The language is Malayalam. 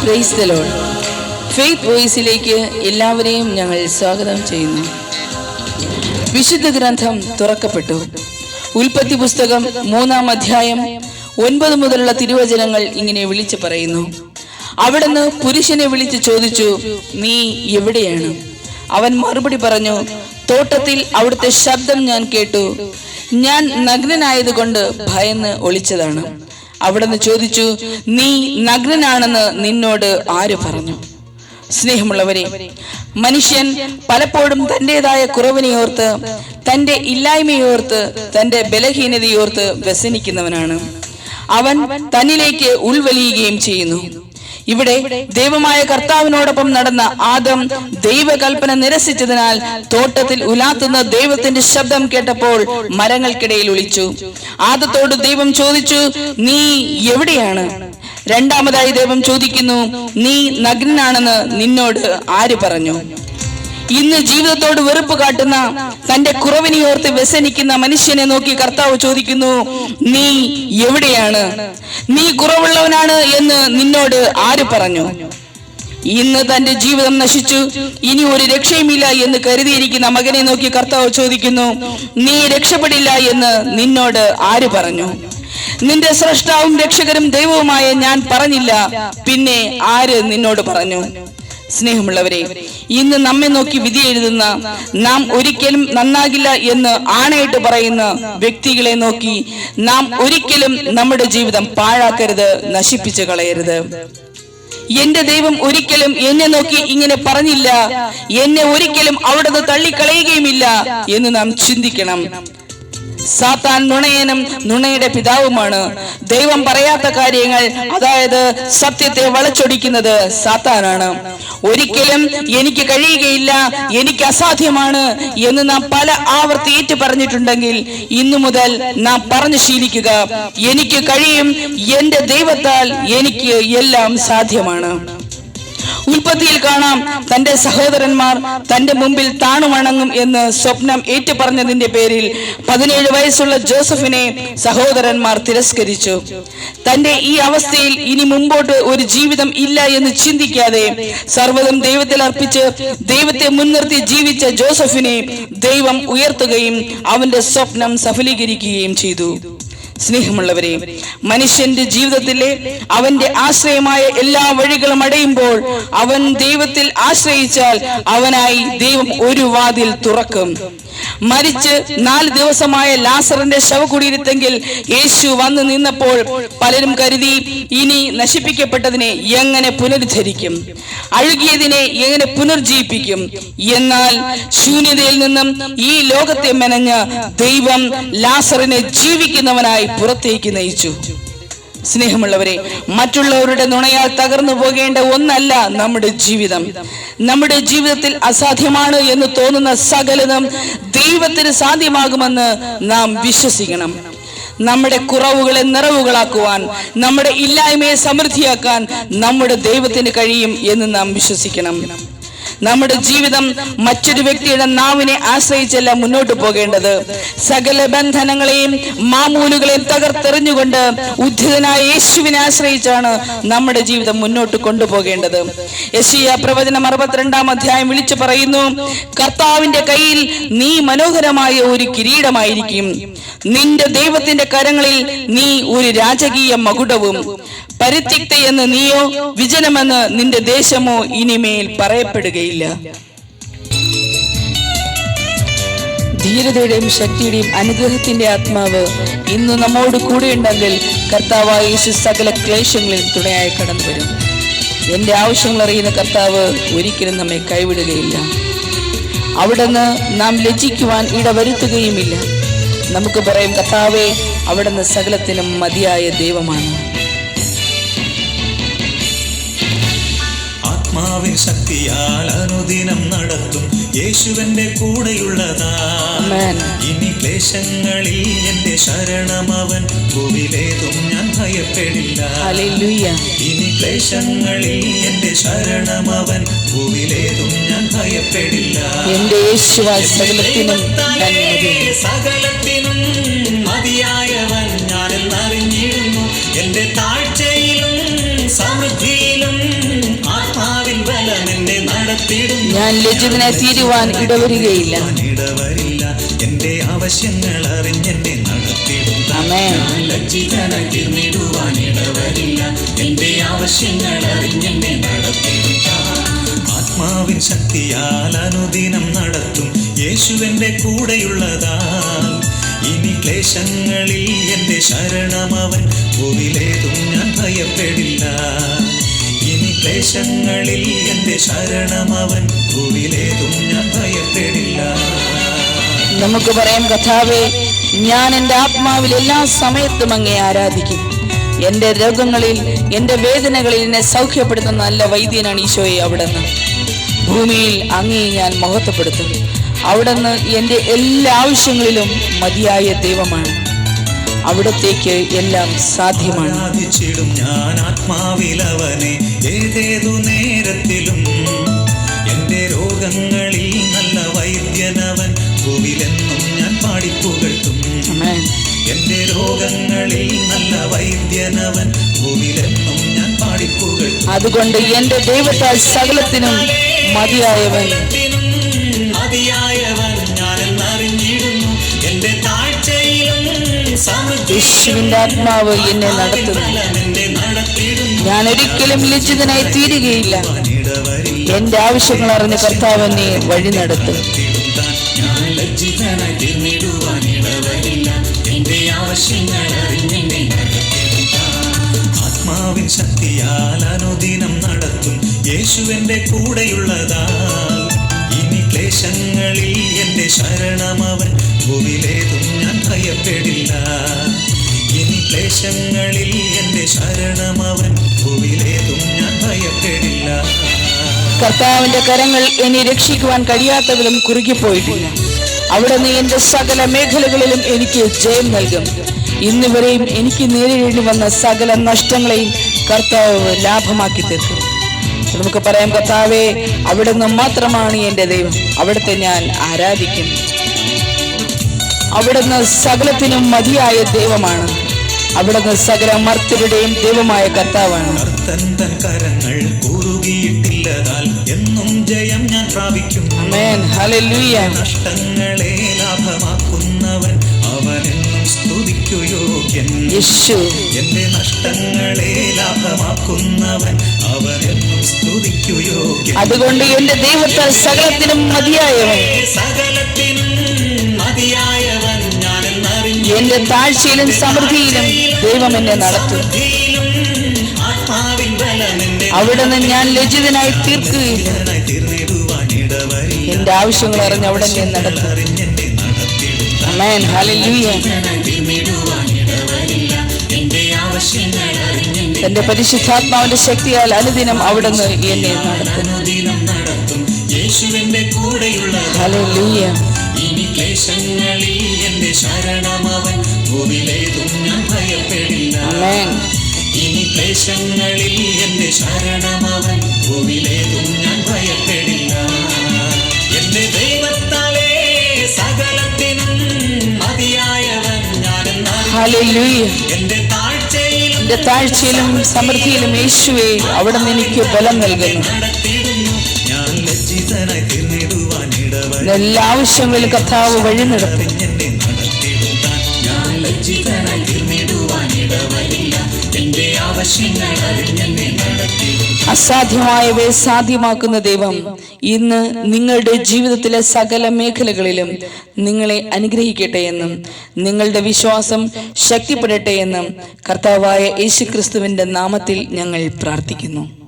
Praise the Lord. ഫെയ്ത്ത് വോയിസിലേക്ക് എല്ലാവരെയും ഞങ്ങൾ സ്വാഗതം ചെയ്യുന്നു. വിശുദ്ധ ഗ്രന്ഥം തുറക്കപ്പെട്ടു. ഉൽപ്പത്തി പുസ്തകം 3-ാം അധ്യായം 9 മുതലുള്ള തിരുവചനങ്ങൾ ഇങ്ങനെ വിളിച്ചു പറയുന്നു. അവിടുന്ന് പുരുഷനെ വിളിച്ച് ചോദിച്ചു, നീ എവിടെയാണ്? അവൻ മറുപടി പറഞ്ഞു, തോട്ടത്തിൽ അവിടുത്തെ ശബ്ദം ഞാൻ കേട്ടു. ഞാൻ നഗ്നനായതുകൊണ്ട് ഭയന്ന് ഒളിച്ചതാണ്. അവിടുന്ന് ചോദിച്ചു, നീ നഗ്നനാണെന്ന് നിന്നോട് ആര് പറഞ്ഞു? സ്നേഹമുള്ളവരെ, മനുഷ്യൻ പലപ്പോഴും തൻ്റെതായ കുറവിനെയോർത്ത്, തൻ്റെ ഇല്ലായ്മയോർത്ത്, തൻ്റെ ബലഹീനതയോർത്ത് വ്യസനിക്കുന്നവനാണ്. അവൻ തന്നിലേക്ക് ഉൾവലിയുകയും ചെയ്യുന്നു. ഇവിടെ ദൈവമായ കർത്താവിനോടൊപ്പം നടന്ന ആദം ദൈവകൽപ്പന നിരസിച്ചതിനാൽ തോട്ടത്തിൽ ഉലാത്തുന്ന ദൈവത്തിന്റെ ശബ്ദം കേട്ടപ്പോൾ മരങ്ങൾക്കിടയിൽ ഒളിച്ചു. ആദത്തോട് ദൈവം ചോദിച്ചു, നീ എവിടെയാണ്? രണ്ടാമതായി ദൈവം ചോദിക്കുന്നു, നീ നഗ്നനാണെന്ന് നിന്നോട് ആര് പറഞ്ഞു? ഇന്ന് ജീവിതത്തോട് വെറുപ്പ് കാട്ടുന്ന, തന്റെ കുറവിനെയോർത്ത് വ്യസനിക്കുന്ന മനുഷ്യനെ നോക്കി കർത്താവ് ചോദിക്കുന്നു, നീ എവിടെയാണ്? നീ കുറവുള്ളവനാണ് എന്ന് നിന്നോട് ആര് പറഞ്ഞു? ഇന്ന് തന്റെ ജീവിതം നശിച്ചു, ഇനി ഒരു രക്ഷയുമില്ല എന്ന് കരുതിയിരിക്കുന്ന മകനെ നോക്കി കർത്താവ് ചോദിക്കുന്നു, നീ രക്ഷപ്പെടില്ല എന്ന് നിന്നോട് ആര് പറഞ്ഞു? നിന്റെ സ്രഷ്ടാവും രക്ഷകരും ദൈവവുമായ ഞാൻ പറഞ്ഞില്ല, പിന്നെ ആര് നിന്നോട് പറഞ്ഞു? സ്നേഹമുള്ളവരെ, ഇന്ന് നമ്മെ നോക്കി വിധി എഴുതുന്ന, നാം ഒരിക്കലും നന്നാകില്ല എന്ന് ആണയിട്ട് പറയുന്ന വ്യക്തികളെ നോക്കി നാം ഒരിക്കലും നമ്മുടെ ജീവിതം പാഴാക്കരുത്, നശിപ്പിച്ചു കളയരുത്. എന്റെ ദൈവം ഒരിക്കലും എന്നെ നോക്കി ഇങ്ങനെ പറഞ്ഞില്ല, എന്നെ ഒരിക്കലും അവിടുന്ന് തള്ളിക്കളയുകയുമില്ല എന്ന് നാം ചിന്തിക്കണം. സാത്താൻ നുണയനും നുണയുടെ പിതാവുമാണ്. ദൈവം പറയാത്ത കാര്യങ്ങൾ, അതായത് സത്യത്തെ വളച്ചൊടിക്കുന്നത് സാത്താനാണ്. ഒരിക്കലും എനിക്ക് കഴിയുകയില്ല, എനിക്ക് അസാധ്യമാണ് എന്ന് നാം പല ആവർത്തി ഏറ്റു പറഞ്ഞിട്ടുണ്ടെങ്കിൽ ഇന്നു മുതൽ നാം പറഞ്ഞു ശീലിക്കുക, എനിക്ക് കഴിയും, എന്റെ ദൈവത്താൽ എനിക്ക് എല്ലാം സാധ്യമാണ്. ഉൽപ്പത്തിയിൽ കാണാം, തന്റെ സഹോദരന്മാർ തന്റെ മുമ്പിൽ താണുവണങ്ങും എന്ന് സ്വപ്നം ഏറ്റുപറഞ്ഞതിന്റെ പേരിൽ 17 വയസ്സുള്ള ജോസഫിനെ സഹോദരന്മാർ തിരസ്കരിച്ചു. തന്റെ ഈ അവസ്ഥയിൽ ഇനി മുമ്പോട്ട് ഒരു ജീവിതം ഇല്ല എന്ന് ചിന്തിക്കാതെ സർവ്വതും ദൈവത്തിൽ അർപ്പിച്ച് ദൈവത്തെ മുൻനിർത്തി ജീവിച്ച ജോസഫിനെ ദൈവം ഉയർത്തുകയും അവന്റെ സ്വപ്നം സഫലീകരിക്കുകയും ചെയ്തു. സ്നേഹമുള്ളവരെ, മനുഷ്യന്റെ ജീവിതത്തിലെ അവന്റെ ആശ്രയമായ എല്ലാ വഴികളും അടയുമ്പോൾ അവൻ ദൈവത്തിൽ ആശ്രയിച്ചാൽ അവനായി ദൈവം ഒരു വാതിൽ തുറക്കും. മരിച്ച് 4 ദിവസമായ ലാസറിന്റെ ശവകുടീരത്തെങ്കിൽ യേശു വന്നു നിന്നപ്പോൾ പലരും കരുതി, ഇനി നശിപ്പിക്കപ്പെട്ടതിനെ എങ്ങനെ പുനരുദ്ധരിക്കും, അഴുകിയതിനെ എങ്ങനെ പുനർജീവിപ്പിക്കും. എന്നാൽ ശൂന്യതയിൽ നിന്നും ഈ ലോകത്തെ മെനഞ്ഞ് ദൈവം ലാസറിനെ ജീവിക്കുന്നവനായി പുറത്തേക്ക് നയിച്ചു. സ്നേഹമുള്ളവരെ, മറ്റുള്ളവരുടെ നുണയാൽ തകർന്നു പോകേണ്ട ഒന്നല്ല നമ്മുടെ ജീവിതം. നമ്മുടെ ജീവിതത്തിൽ അസാധ്യമാണ് എന്ന് തോന്നുന്ന സകലതും ദൈവത്തിന് സാധ്യമാകുമെന്ന് നാം വിശ്വസിക്കണം. നമ്മുടെ കുറവുകളെ നിറവുകളാക്കുവാൻ, നമ്മുടെ ഇല്ലായ്മയെ സമൃദ്ധിയാക്കാൻ നമ്മുടെ ദൈവത്തിന് കഴിയും എന്ന് നാം വിശ്വസിക്കണം. നമ്മുടെ ജീവിതം മറ്റൊരു വ്യക്തിയുടെ നാവിനെ ആശ്രയിച്ചല്ല മുന്നോട്ട് പോകേണ്ടത്. സകല ബന്ധനങ്ങളെയും മാമൂലുകളെയും തകർത്തെറിഞ്ഞുകൊണ്ട് ഉദ്ധിതനായ യേശുവിനെ ആശ്രയിച്ചാണ് നമ്മുടെ ജീവിതം മുന്നോട്ട് കൊണ്ടുപോകേണ്ടത്. യെശയ്യാ പ്രവചനം 62-ാം അധ്യായം വിളിച്ചു പറയുന്നു, കർത്താവിന്റെ കയ്യിൽ നീ മനോഹരമായ ഒരു കിരീടമായിരിക്കും, നിന്റെ ദൈവത്തിന്റെ കരങ്ങളിൽ നീ ഒരു രാജകീയ മകുടവും. പരിത്യക്തയെന്ന് നീയോ വിജനമെന്ന് നിന്റെ ദേശമോ ഇനിമേൽ പറയപ്പെടുകയില്ല. ധീരതയുടെയും ശക്തിയുടെയും അനുഗ്രഹത്തിന്റെ ആത്മാവ് ഇന്ന് നമ്മോട് കൂടെ ഉണ്ടെങ്കിൽ കർത്താവായ യേശു സകല ക്ലേശങ്ങളിൽ തുണയായി കടന്നു വരും. എന്റെ ആവശ്യങ്ങൾ അറിയുന്ന കർത്താവ് ഒരിക്കലും നമ്മെ കൈവിടുകയില്ല. അവിടുന്ന് നാം ലജ്ജിക്കുവാൻ ഇടവരുത്തുകയുമില്ല. നമുക്ക് പറയും, കർത്താവേ, അവിടുന്ന് സകലത്തിനും മതിയായ ദൈവമാണ്. ആത്മാവിൻ ശക്തിയാൽ അനുദിനം നടത്തും യേശുവിന്റെ കൂടെയുള്ളതാ. ഇനി ക്ലേശങ്ങളിൽ എന്റെ ശരണമവൻ, ഭൂവിലേതും ഞാൻ ഭയപ്പെടില്ല. ഇനി ക്ലേശങ്ങളിൽ എന്റെ ശരണമവൻ, ഭൂവിലേതും ഞാൻ ഭയപ്പെടില്ല. എന്റെ യേശുവാൽ സകലത്തിനും മതിയായവൻ ഞാനെന്നറിഞ്ഞിരുന്നു. എന്റെ താഴ്ചയിലും സമൃദ്ധിയിലും നടത്തിയിടുന്നു. ഞാൻ ലജ്ജിതനായി തീരുവാൻ ഇടവരികയില്ല. എന്റെ ആവശ്യങ്ങൾ അറിഞ്ഞെന്നെ നടത്തിയിടും. ആമേൻ. ഞാൻ ലജ്ജിതനായി തീർന്നിടുവാൻ ഇടവരില്ല. എന്റെ ആവശ്യങ്ങൾ അറിഞ്ഞെന്നെ നടത്തിയിടും. ആത്മാവിൻ ശക്തിയാൽ അനുദിനം നടത്തും യേശുവെന്റെ കൂടെയുള്ളതാൽ ഇനി ക്ലേശങ്ങളിൽ എന്റെ ശരണമവൻ. ഭൂവിലേതും ഞാൻ ഭയപ്പെടില്ല. ഇനി ക്ലേശങ്ങളിൽ എന്റെ ശരണമവൻ. ഭൂവിലേതും ഞാൻ ഭയപ്പെടില്ല. നമുക്ക് പറയാം, കർത്താവേ, ഞാൻ എൻ്റെ ആത്മാവിൽ എല്ലാ സമയത്തും അങ്ങേ ആരാധിക്കും. എൻ്റെ രോഗങ്ങളിൽ, എൻ്റെ വേദനകളിൽ എന്നെ സൗഖ്യപ്പെടുത്തുന്ന നല്ല വൈദ്യനാണ് ഈശോയെ. അവിടുന്ന് ഭൂമിയിൽ അങ്ങേ ഞാൻ മഹത്വപ്പെടുത്തും. അവിടുന്ന് എൻ്റെ എല്ലാ ആവശ്യങ്ങളിലും മതിയായ ദൈവമാണ്. അവിടത്തേക്ക് എല്ലാം സാധ്യമാണ്. ആരാധിച്ചിടും ഞാൻ ആത്മാവിലവനെ ഏതേതു നേരത്തിലും. എന്റെ രോഗങ്ങളിൽ നല്ല വൈദ്യനവൻ. ഭൂവിലെന്നും ഞാൻ പാടിപ്പുകഴ്ത്തും. എന്റെ രോഗങ്ങളിൽ നല്ല വൈദ്യനവൻ. ഭൂവിലെന്നും ഞാൻ പാടിപ്പുകഴ്ത്തും. അതുകൊണ്ട് എന്റെ ദൈവത്താൽ സകലത്തിനും മതിയായവൻ. ഞാനെന്നറിഞ്ഞിടുന്നു. എന്റെ താഴ്ചയിലും യേശുവിന്റെ ആത്മാവ് എന്നെ നടത്തുന്നു. ഞാൻ ഒരിക്കലും ലജ്ജിതനായി തീരുകയില്ല. എന്റെ ആവശ്യങ്ങൾ അറിഞ്ഞ് കർത്താവ് എന്നെ വഴി നടത്തും. ഞാൻ ലജ്ജിതനായി തീർന്നിടുവാൻ ഇടവരില്ല. എന്റെ ആവശ്യങ്ങൾ അറിഞ്ഞെന്നെ നടത്തിയിടും. ആത്മാവിൻ ശക്തിയാൽ അനുദിനം നടത്തും യേശുവെന്റെ കൂടെയുള്ളതാൽ ഇനി ക്ലേശങ്ങളിൽ എന്റെ ശരണമവൻ. ഭൂവിലേതും ഞാൻ ഭയപ്പെടില്ല. ഇനി ക്ലേശങ്ങളിൽ എന്റെ ശരണമവൻ. ഭൂവിലേതും ഞാൻ ഭയപ്പെടില്ല. കർത്താവിന്റെ കരങ്ങൾ എന്നെ രക്ഷിക്കുവാൻ കഴിയാത്തവിധം കുറുകിപ്പോയിട്ടില്ല. അവിടുന്ന് എന്റെ സകല മേഖലകളിലും എനിക്ക് ജയം നൽകും. ഇന്നുവരെയും എനിക്ക് നേരിടേണ്ടി വന്ന സകല നഷ്ടങ്ങളെയും കർത്താവ് ലാഭമാക്കി തീർക്കും. നമുക്ക് പറയാം, കർത്താവേ, അവിടുന്ന് മാത്രമാണ് എൻ്റെ ദൈവം. അവിടുത്തെ ഞാൻ ആരാധിക്കും. അവിടുന്ന് സകലത്തിനും മതിയായ ദൈവമാണ്. അവിടുന്ന് സകല മർത്യരുടെയും ദൈവമായ കർത്താവാണ്. കർത്തൻ തൻ കരങ്ങൾ കുറുകിയിട്ടില്ലതാൽ എന്നും ജയം ഞാൻ പ്രാപിക്കും. ആമേൻ. ഹല്ലേലൂയ. നഷ്ടങ്ങളെ ലാഭമാക്കുന്നവൻ അവനെന്നും സ്തുതിക്കു യോഗ്യൻ. യേശു. എന്റെ നഷ്ടങ്ങളെ ലാഭമാക്കുന്നവൻ അവനെന്നും സ്തുതിക്കു യോഗ്യൻ. അതുകൊണ്ട് എന്റെ ദൈവത്താൽ സകലത്തിനും മതിയായവൻ. സകലത്തിനും മതിയായവൻ. ഞാനെന്നറിഞ്ഞു. എന്റെ താഴ്ചയിലും സമൃദ്ധിയിലും ദൈവം എന്നെ നടത്തും. അവിടുന്ന് ഞാൻ ലജ്ജിതനായി തീർക്കുകയില്ല. എന്റെ ആവശ്യങ്ങൾ അറിഞ്ഞ് അവിടെ എന്നെ നടത്തും. ആമേൻ. ഹല്ലേലൂയ. തന്റെ പരിശുദ്ധാത്മാവിന്റെ ശക്തിയാൽ അനുദിനം അവിടുന്ന് എന്നെ നടത്തും. യേശുവിന്റെ കൂടെയുള്ള ഹല്ലേലൂയ. ഇനി ക്ലേശങ്ങളിൽ എന്റെ ശരണമവൻ. ഭൂവിലേതും ഞാൻ ഭയപ്പെടില്ല. ആമേൻ. ഇനി ക്ലേശങ്ങളിൽ എന്റെ ശരണമവൻ. ഭൂവിലേതും ഞാൻ ഭയപ്പെടില്ല. എന്റെ ദൈവത്താലേ സകലത്തിനും മതിയായവൻ. ഹല്ലേലൂയ. എന്റെ താഴ്ചയിലും സമൃദ്ധിയിലും യേശുവേ അവിടുന്ന് എനിക്ക് ബലം നൽകുന്നു. ഞാൻ ലജ്ജിതനായി തീർന്നിടുവാൻ ഇടവരില്ല. എല്ലാ ആവശ്യങ്ങളിലും കർത്താവ് വഴി നടത്തും. ഞാൻ ലജ്ജിതനായി തീർന്നിടുവാൻ ഇടവരില്ല. എന്റെ ആവശ്യങ്ങൾ അറിഞ്ഞെന്നെ നടത്തിയിടും. അസാധ്യമായവയെ സാധ്യമാക്കുന്ന ദൈവം ഇന്ന് നിങ്ങളുടെ ജീവിതത്തിലെ സകല മേഖലകളിലും നിങ്ങളെ അനുഗ്രഹിക്കട്ടെ എന്നും നിങ്ങളുടെ വിശ്വാസം ശക്തിപ്പെടട്ടെ എന്നും കർത്താവായ യേശുക്രിസ്തുവിന്റെ നാമത്തിൽ ഞങ്ങൾ പ്രാർത്ഥിക്കുന്നു.